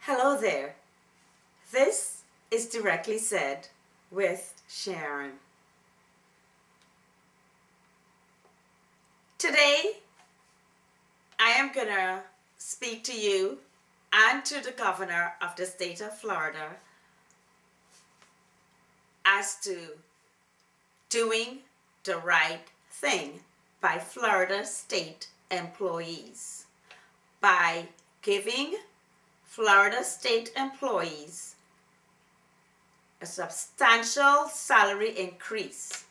Hello there. This is Directly Said with Sharon. Today, I am going to speak to you and to the governor of the state of Florida as to doing the right thing by Florida state employees, by giving Florida state employees a substantial salary increase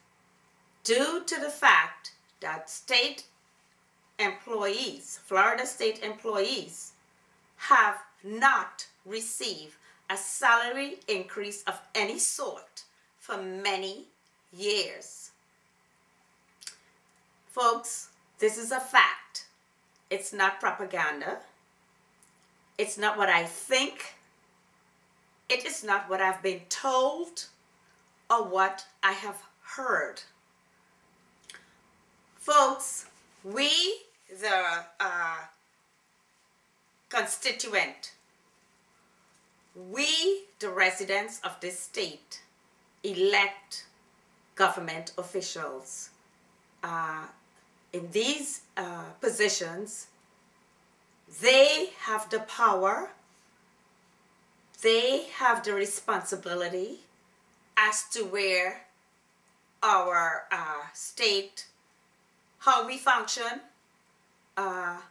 due to the fact that state employees, Florida state employees, have not received a salary increase of any sort for many years. Folks, this is a fact. It's not propaganda. It's not what I think. It is not what I've been told or what I have heard. Folks, we, the constituent, we, the residents of this state, elect government officials. In these positions, they have the power, they have the responsibility as to where our state, how we function, where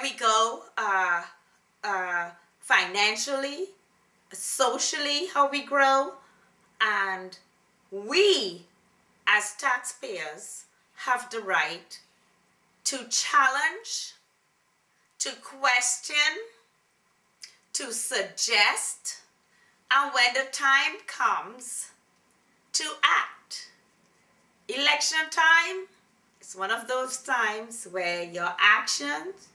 we go financially, socially, how we grow, and we as taxpayers have the right to challenge, to question, to suggest, and when the time comes, to act. Election time is one of those times where your actions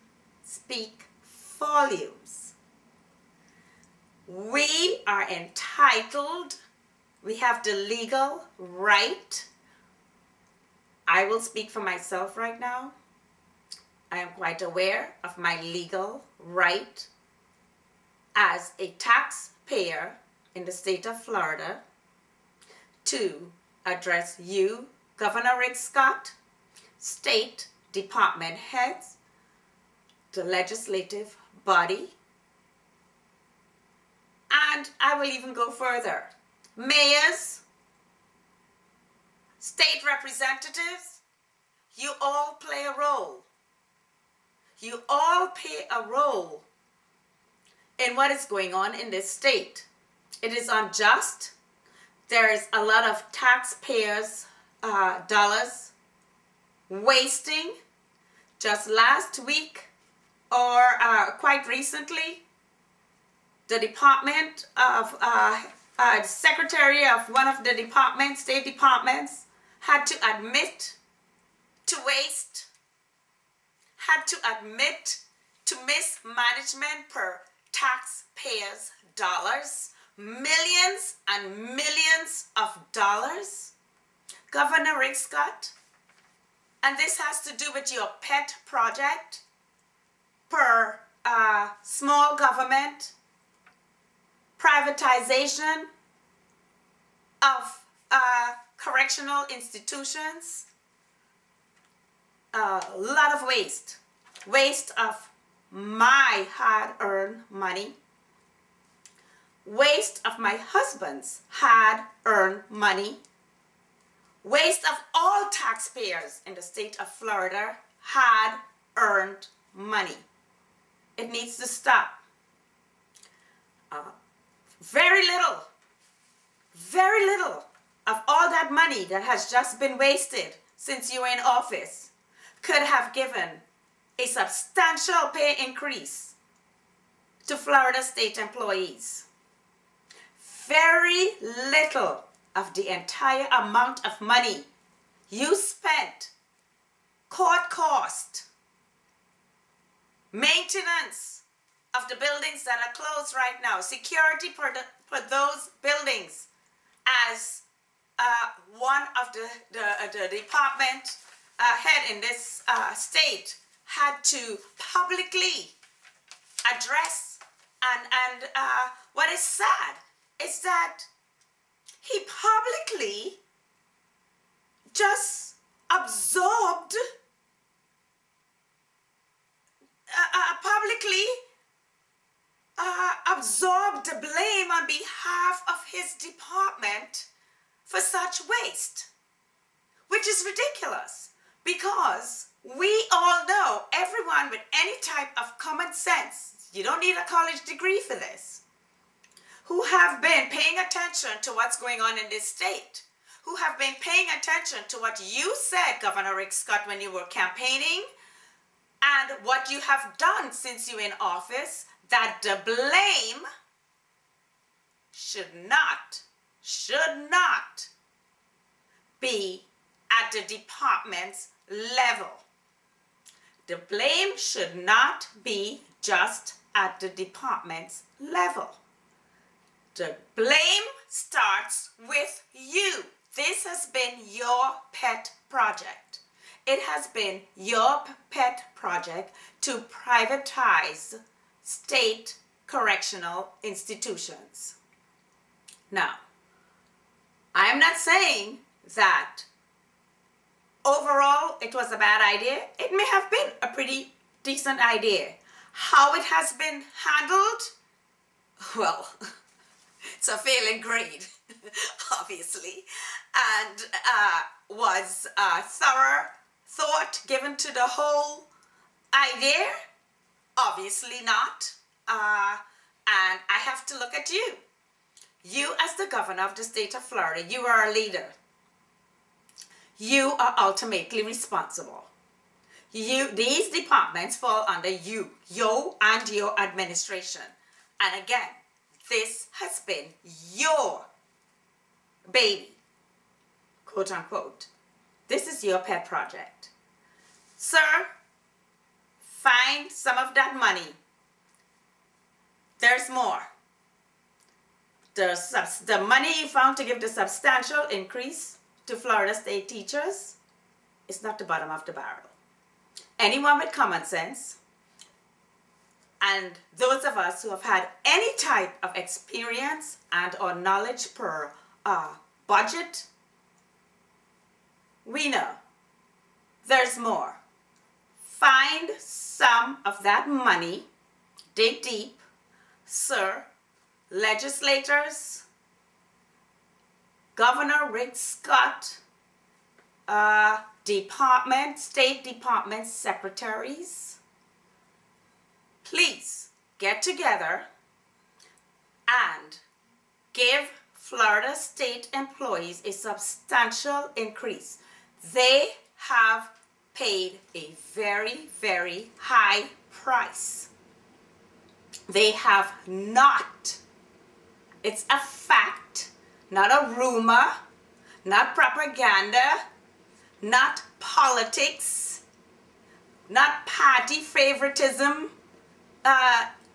speak volumes. We are entitled, we have the legal right. I will speak for myself right now. I am quite aware of my legal right as a taxpayer in the state of Florida to address you, Governor Rick Scott, state department heads, the legislative body, and I will even go further. Mayors, state representatives, you all play a role. You all play a role in what is going on in this state. It is unjust. There is a lot of taxpayers' dollars wasting. Just last week or quite recently, the department of secretary of one of the departments, state departments, had to admit to waste, had to admit to mismanagement per taxpayers' dollars, millions and millions of dollars. Governor Rick Scott, and this has to do with your pet project per small government, privatization of correctional institutions, a lot of waste of my hard-earned money, waste of my husband's hard-earned money, waste of all taxpayers in the state of Florida hard-earned money. It needs to stop. Very little of all that money that has just been wasted since you were in office could have given a substantial pay increase to Florida state employees. Very little of the entire amount of money you spent, court cost, maintenance of the buildings that are closed right now, security for those buildings, as one of the department head in this state had to publicly address And what is sad is that he publicly just absorbed, absorbed the blame on behalf of his department for such waste, which is ridiculous because we all know, everyone with any type of common sense, you don't need a college degree for this, who have been paying attention to what's going on in this state, who have been paying attention to what you said, Governor Rick Scott, when you were campaigning, and what you have done since you're in office, that the blame should not be at the department's level. The blame should not be just at the department's level. The blame starts with you. This has been your pet project. It has been your pet project to privatize state correctional institutions. Now, I am not saying that overall it was a bad idea. It may have been a pretty decent idea. How it has been handled, well, it's a failing grade, obviously, and was thorough thought given to the whole idea? Obviously not. And I have to look at you. You as the governor of the state of Florida, you are a leader. You are ultimately responsible. These departments fall under you and your administration. And again, this has been your baby, quote unquote. This is your pet project. Sir, find some of that money. There's more. The money you found to give the substantial increase to Florida state teachers is not the bottom of the barrel. Anyone with common sense, and those of us who have had any type of experience and or knowledge per budget, we know there's more. Find some of that money, dig deep, sir, legislators, Governor Rick Scott, State Department secretaries, please get together and give Florida state employees a substantial increase. They have paid a very, very high price. They have not. It's a fact, not a rumor, not propaganda, not politics, not party favoritism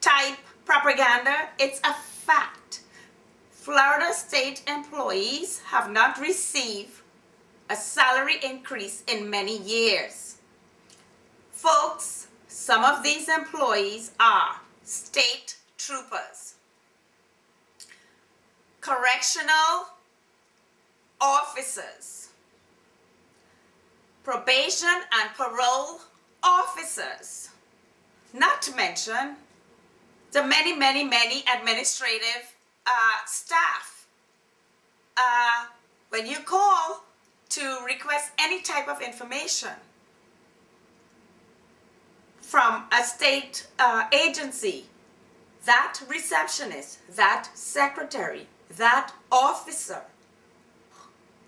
type propaganda. It's a fact. Florida state employees have not received a salary increase in many years. Folks, some of these employees are state troopers, correctional officers, probation and parole officers, not to mention the many, many, many administrative staff. When you call to request any type of information from a state agency, that receptionist, that secretary, that officer,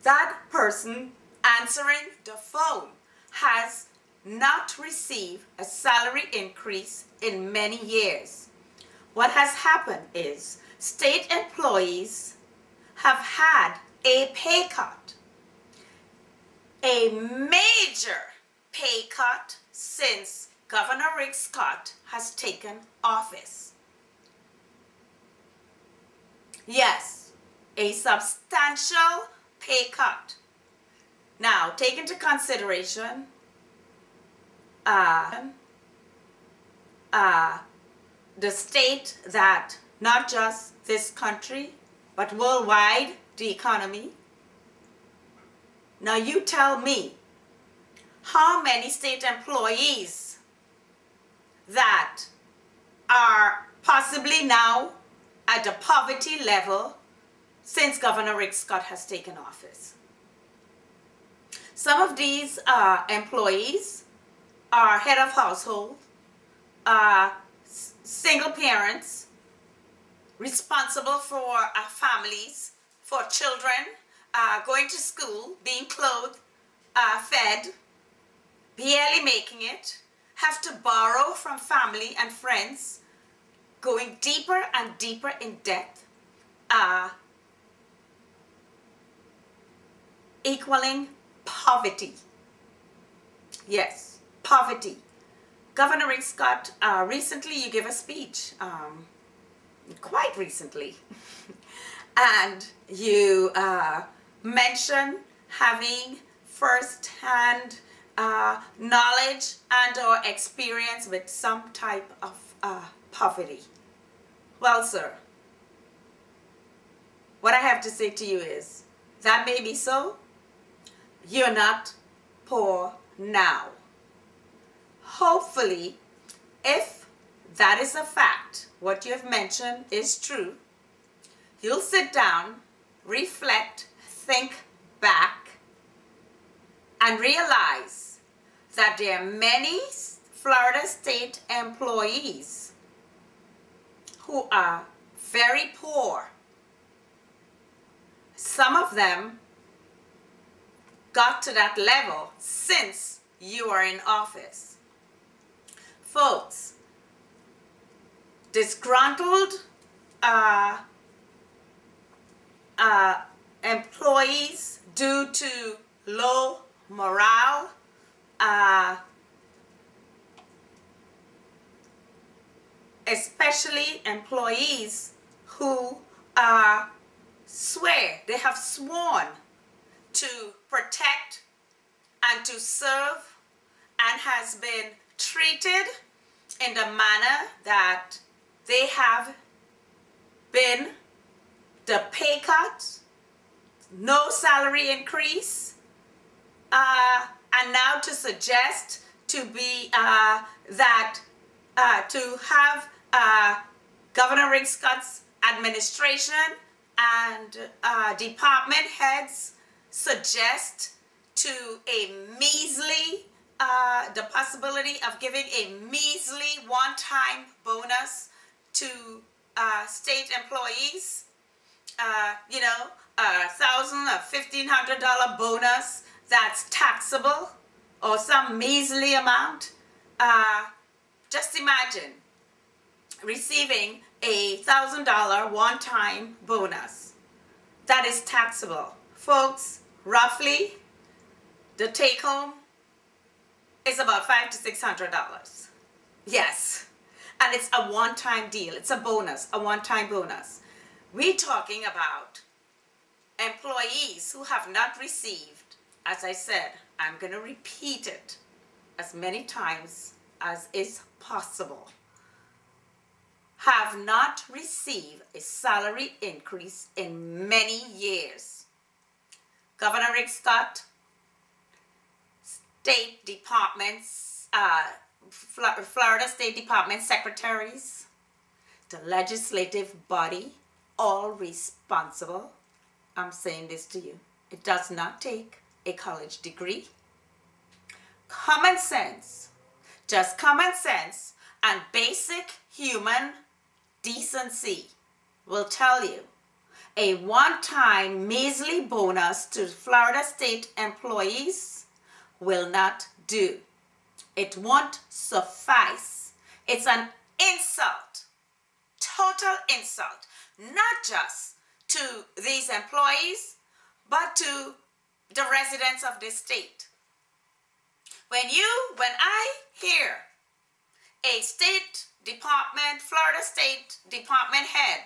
that person answering the phone has not received a salary increase in many years. What has happened is state employees have had a pay cut, a major pay cut since Governor Rick Scott has taken office. Yes, a substantial pay cut. Now, take into consideration the state that not just this country, but worldwide, the economy. Now you tell me, how many state employees that are possibly now at the poverty level since Governor Rick Scott has taken office? Some of these employees are head of household, single parents, responsible for families, for children, going to school, being clothed, fed, barely making it, have to borrow from family and friends, going deeper and deeper in debt, equaling poverty. Yes, poverty. Governor Rick Scott, recently you gave a speech, quite recently, and you mentioned having first-hand knowledge and or experience with some type of poverty. Well, sir, what I have to say to you is, that may be so. You're not poor now. Hopefully, if that is a fact, what you have mentioned is true, you'll sit down, reflect, think back, and realize that there are many Florida state employees who are very poor. Some of them got to that level since you are in office. Folks, disgruntled employees due to low morale, especially employees who they have sworn to protect and to serve and has been treated in the manner that they have been, the pay cut, no salary increase, and now to suggest to be to have Governor Rick Scott's administration and department heads suggest to a measly, the possibility of giving a measly one-time bonus to state employees, you know, $1,000 or $1,500 bonus that's taxable, or some measly amount. Just imagine receiving a $1,000 one-time bonus that is taxable. Folks, roughly, the take-home is about $500 to $600. Yes, and it's a one-time deal. It's a bonus, a one-time bonus. We're talking about employees who have not received, as I said, I'm going to repeat it as many times as is possible, have not received a salary increase in many years. Governor Rick Scott, State Departments, Florida State Department secretaries, the legislative body, all responsible. I'm saying this to you. It does not take a college degree. Common sense, just common sense and basic human decency will tell you a one-time measly bonus to Florida state employees will not do. It won't suffice. It's an insult, total insult, not just to these employees, but to the residents of this state. When I hear a State Department, Florida State Department head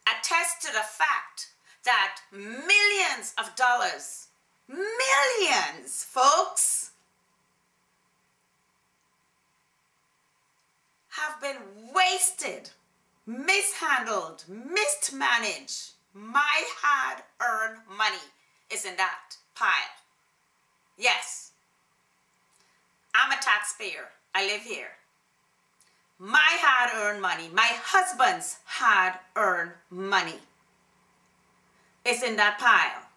attest to the fact that millions of dollars, millions, folks, have been wasted, mishandled, mismanaged. My hard-earned money is in that pile. Yes, I'm a taxpayer. I live here. My hard-earned money, my husband's hard-earned money is in that pile.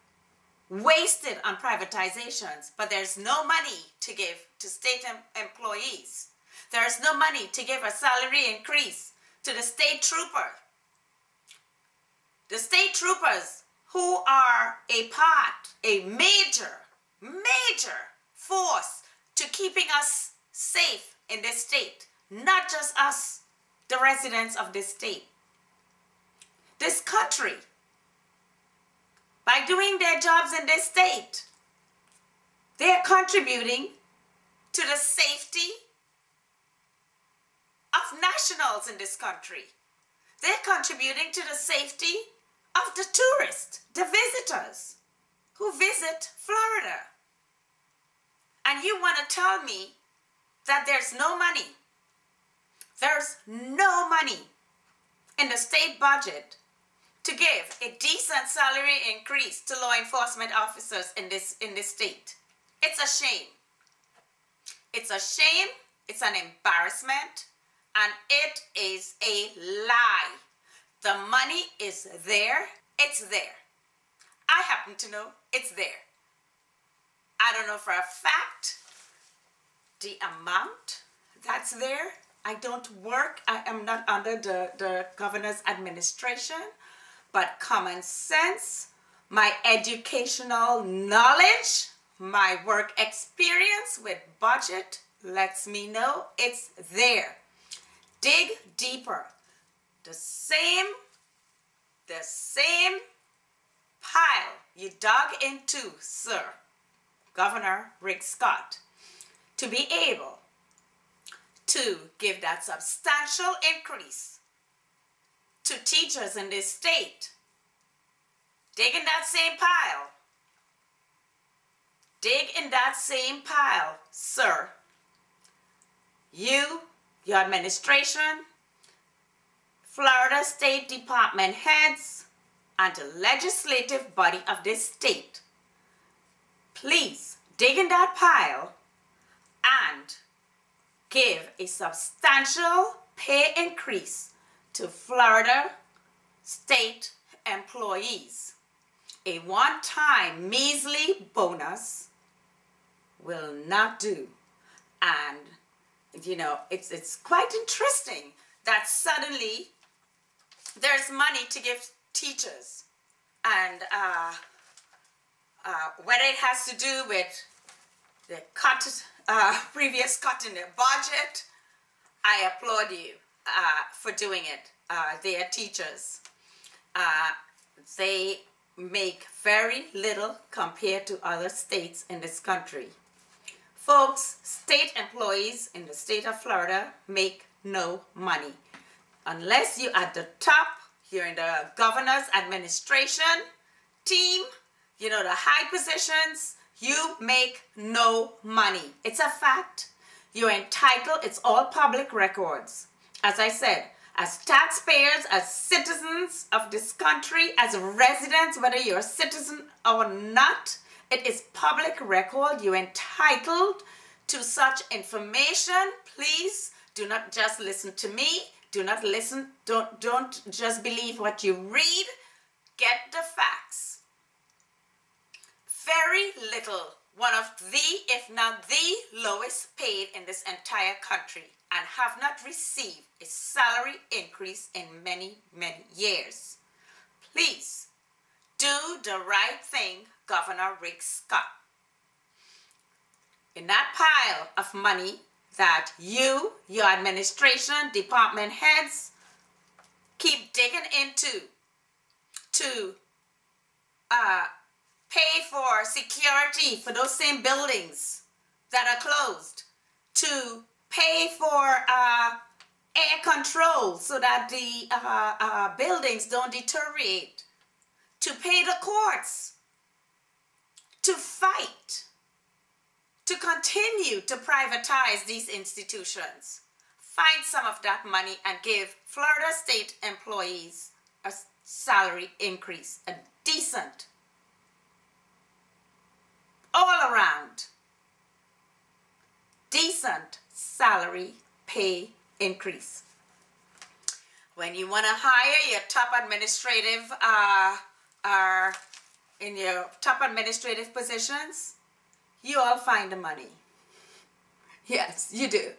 Wasted on privatizations, but there's no money to give to state employees. There's no money to give a salary increase to the state trooper. The state troopers who are a major force to keeping us safe in this state. Not just us, the residents of this state. This country. By doing their jobs in this state, they are contributing to the safety of nationals in this country. They're contributing to the safety of the tourists, the visitors who visit Florida. And you want to tell me that there's no money? There's no money in the state budget to give a decent salary increase to law enforcement officers in this state. It's a shame. It's a shame. It's an embarrassment. And it is a lie. The money is there. It's there. I happen to know it's there. I don't know for a fact the amount that's there. I don't work. I am not under the governor's administration. But common sense, my educational knowledge, my work experience with budget lets me know it's there. Dig deeper. The same pile you dug into, sir, Governor Rick Scott, to be able to give that substantial increase to teachers in this state. Dig in that same pile. Dig in that same pile, sir. You, your administration, Florida State Department heads, and the legislative body of this state. Please dig in that pile and give a substantial pay increase to Florida state employees. A one-time measly bonus will not do. And, you know, it's quite interesting that suddenly there's money to give teachers. And whether it has to do with the previous cut in the budget, I applaud you for doing it. They are teachers. They make very little compared to other states in this country. Folks, state employees in the state of Florida make no money. Unless you're at the top, you're in the governor's administration team, you know, the high positions, you make no money. It's a fact. You're entitled. It's all public records. As I said, as taxpayers, as citizens of this country, as residents, whether you're a citizen or not, it is public record. You're entitled to such information. Please do not just listen to me. Do not listen. Don't just believe what you read. Get the facts. Very little. One of the, if not the lowest paid in this entire country, and have not received a salary increase in many, many years. Please do the right thing, Governor Rick Scott. In that pile of money that you, your administration, department heads, keep digging into to pay for security for those same buildings that are closed, to pay for air control so that the buildings don't deteriorate, to pay the courts, to fight, to continue to privatize these institutions. find some of that money and give Florida state employees a salary increase, a decent, all around, decent salary pay increase. When you want to hire your top administrative, in your top administrative positions, you all find the money. Yes, you do.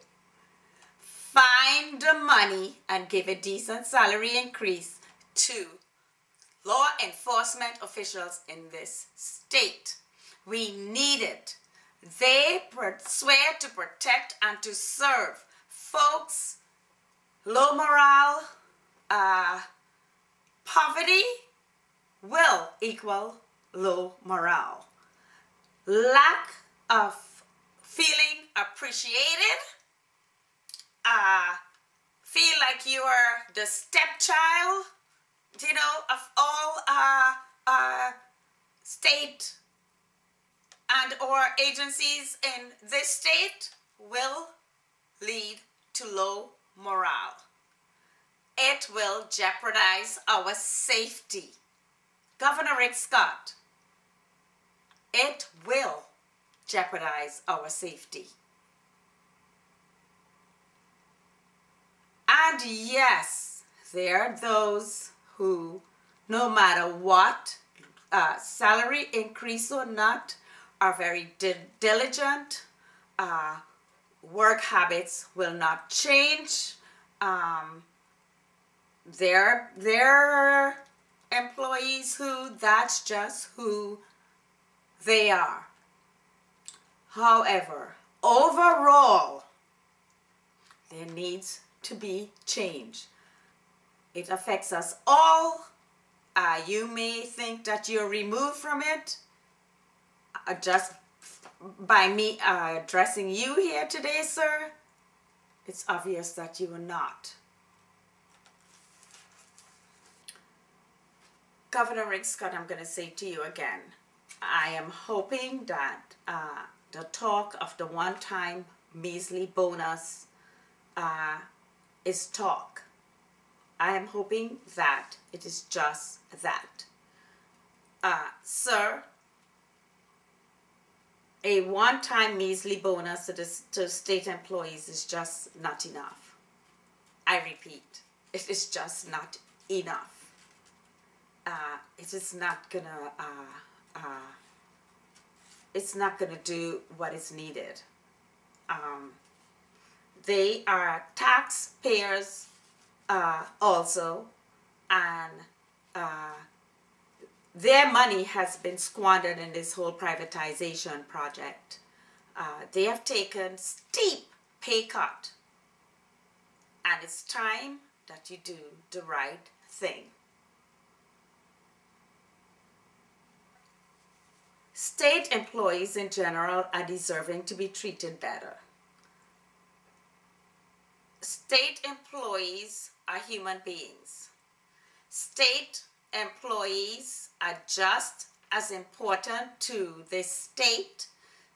Find the money and give a decent salary increase to law enforcement officials in this state. We need it. They swear to protect and to serve. Folks, low morale, poverty will equal low morale. Lack of feeling appreciated, feel like you are the stepchild, of all state and or agencies in this state will lead to low morale. It will jeopardize our safety. Governor Rick Scott, it will jeopardize our safety. And yes, there are those who, no matter what, salary increase or not, are very diligent. Work habits will not change. There are employees who that's just who they are. However, overall, there needs to be change. It affects us all. You may think that you're removed from it. Just by me addressing you here today, sir, it's obvious that you are not. Governor Rick Scott, I'm going to say to you again, I am hoping that the talk of the one-time measly bonus is talk. I am hoping that it is just that. Sir, a one-time measly bonus to state employees is just not enough. I repeat, it is just not enough. It is not gonna. It's not gonna do what is needed. They are taxpayers also, and their money has been squandered in this whole privatization project. They have taken steep pay cut, and it's time that you do the right thing. State employees in general are deserving to be treated better. State employees are human beings. State employees are just as important to this state,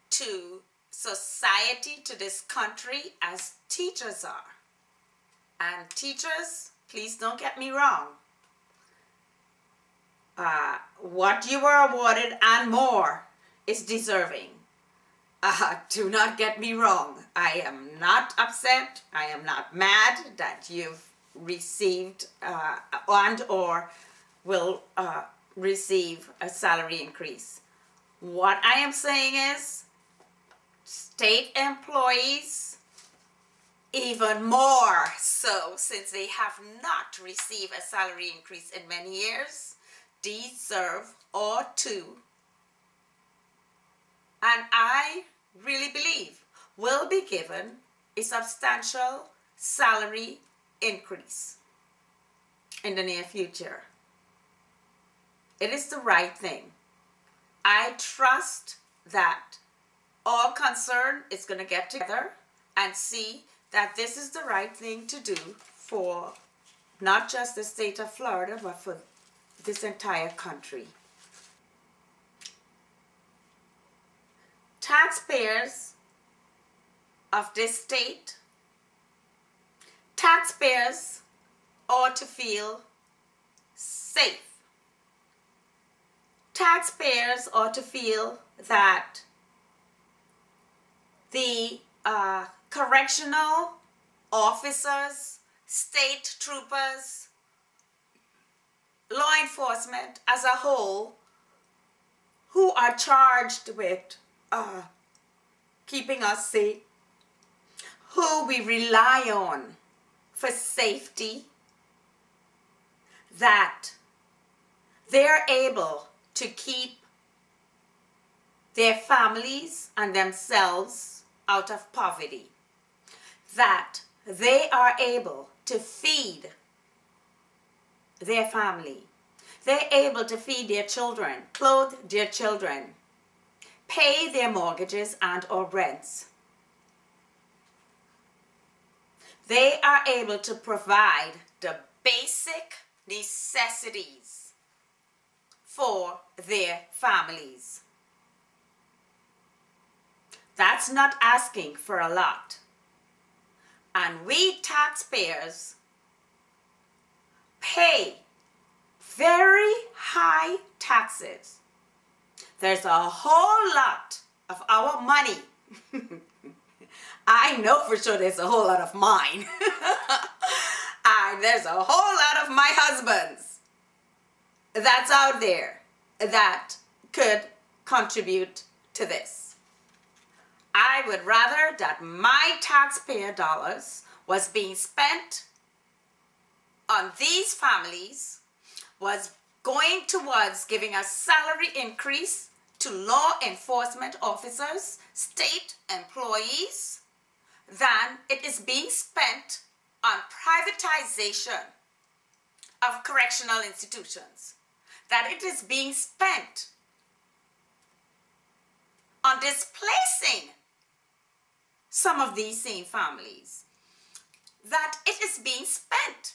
to society, to this country as teachers are. And teachers, please don't get me wrong. What you were awarded and more is deserving. Do not get me wrong. I am not upset. I am not mad that you've received and or will receive a salary increase. What I am saying is state employees, even more so since they have not received a salary increase in many years, deserve or to, and I really believe will be given a substantial salary increase in the near future. It is the right thing. I trust that all concerned is going to get together and see that this is the right thing to do for not just the state of Florida, but for this entire country. Taxpayers of this state Taxpayers ought to feel safe. Taxpayers ought to feel that the correctional officers, state troopers, law enforcement as a whole, who are charged with keeping us safe, who we rely on for safety, that they're able to keep their families and themselves out of poverty, that they are able to feed their family, they're able to feed their children, clothe their children, pay their mortgages and or rents. They are able to provide the basic necessities for their families. That's not asking for a lot. And we taxpayers pay very high taxes. There's a whole lot of our money. I know for sure there's a whole lot of mine. And there's a whole lot of my husband's that's out there that could contribute to this. I would rather that my taxpayer dollars was being spent on these families, was going towards giving a salary increase to law enforcement officers, state employees, than it is being spent on privatization of correctional institutions, that it is being spent on displacing some of these same families, that it is being spent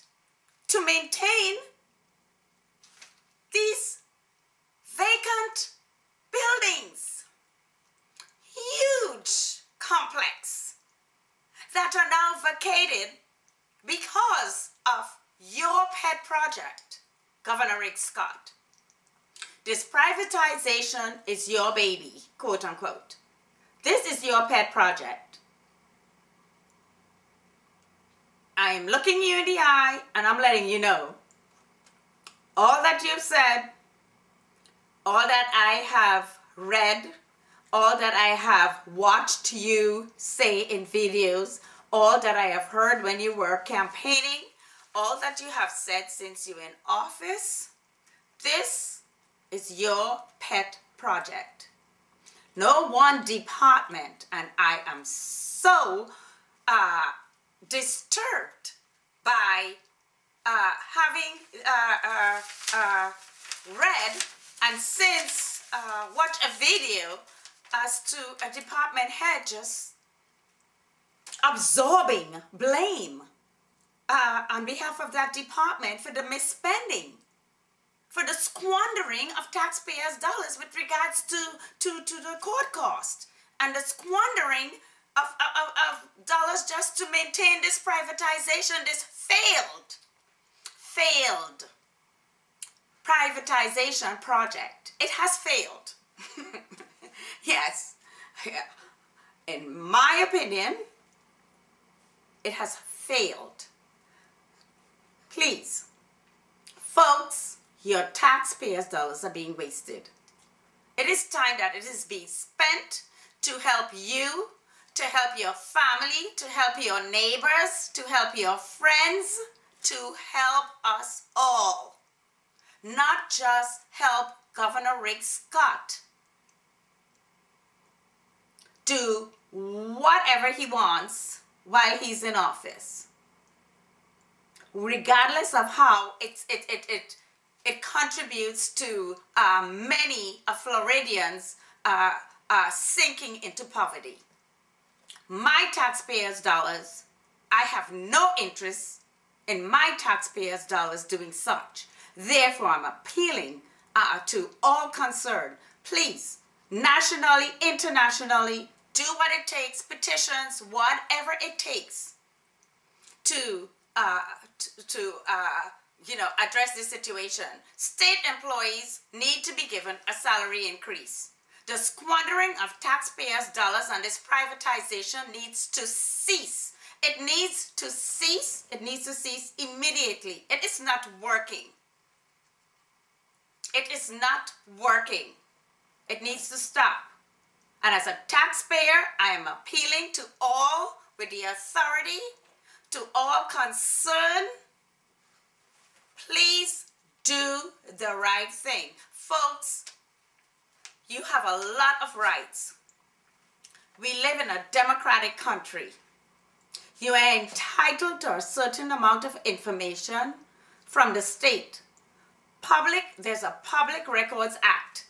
to maintain these vacant buildings, huge complex that are now vacated because of your pet project, Governor Rick Scott. This privatization is your baby, quote unquote. This is your pet project. I am looking you in the eye and I'm letting you know all that you've said, all that I have read, all that I have watched you say in videos, all that I have heard when you were campaigning, all that you have said since you're in office, this is your pet project. No one department, and I am so disturbed by having read and since watched a video as to a department head just absorbing blame on behalf of that department for the misspending, for the squandering of taxpayers' dollars with regards to the court cost, and the squandering of dollars just to maintain this privatization, this failed privatization project. It has failed. Yes. In my opinion, it has failed. Please, folks, your taxpayers' dollars are being wasted. It is time that it is being spent to help you, to help your family, to help your neighbors, to help your friends, to help us all. Not just help Governor Rick Scott do whatever he wants while he's in office, regardless of how it contributes to many Floridians sinking into poverty. My taxpayers' dollars, I have no interest in my taxpayers' dollars doing such. Therefore, I'm appealing to all concerned. Please, nationally, internationally, do what it takes, petitions, whatever it takes to address this situation. State employees need to be given a salary increase. The squandering of taxpayers' dollars on this privatization needs to cease. It needs to cease. It needs to cease immediately. It is not working. It is not working. It needs to stop. And as a taxpayer, I am appealing to all with the authority, to all concerned, please do the right thing. Folks, you have a lot of rights. We live in a democratic country. You are entitled to a certain amount of information from the state. There's a Public Records Act.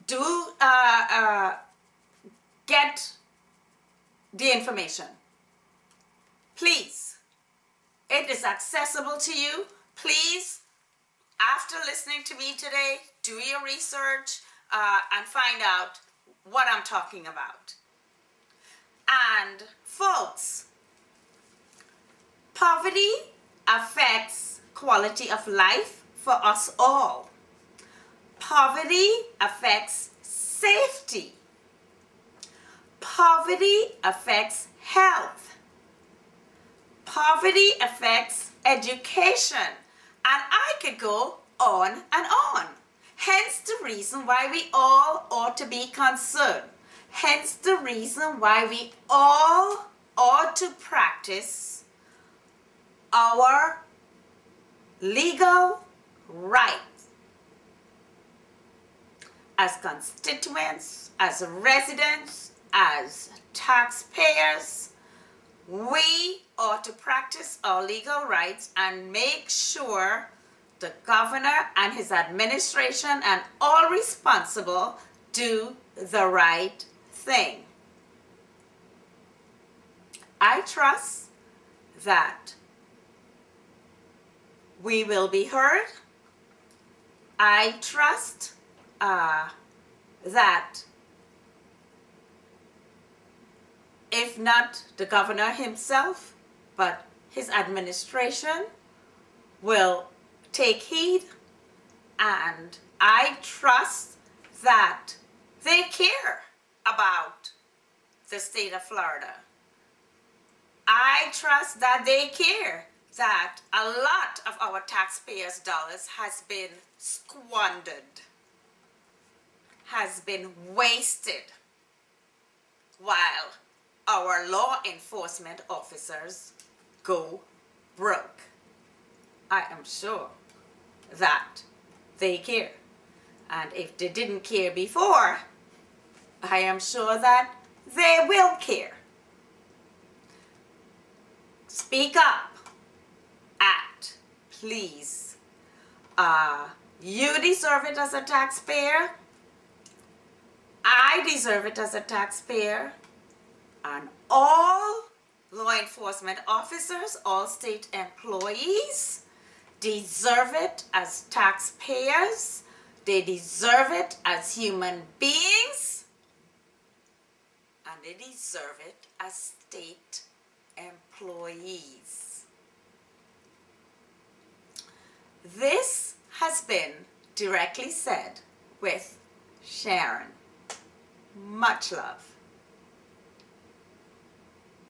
Do get the information. Please. It is accessible to you. Please, after listening to me today, do your research and find out what I'm talking about. And folks, poverty affects quality of life for us all. Poverty affects safety. Poverty affects health. Poverty affects education. And I could go on and on. Hence the reason why we all ought to be concerned. Hence the reason why we all ought to practice our legal rights as constituents, as residents, as taxpayers. We ought to practice our legal rights and make sure the governor and his administration and all responsible do the right thing. I trust that we will be heard. I trust that if not the governor himself, but his administration will take heed, and I trust that they care about the state of Florida. I trust that they care that a lot of our taxpayers' dollars has been squandered, has been wasted, while our law enforcement officers go broke. I am sure that they care. And if they didn't care before, I am sure that they will care. Speak up. Act, please. You deserve it as a taxpayer. I deserve it as a taxpayer. And all law enforcement officers, all state employees deserve it as taxpayers. They deserve it as human beings. And they deserve it as state employees. This has been Directly Said with Sharon. Much love.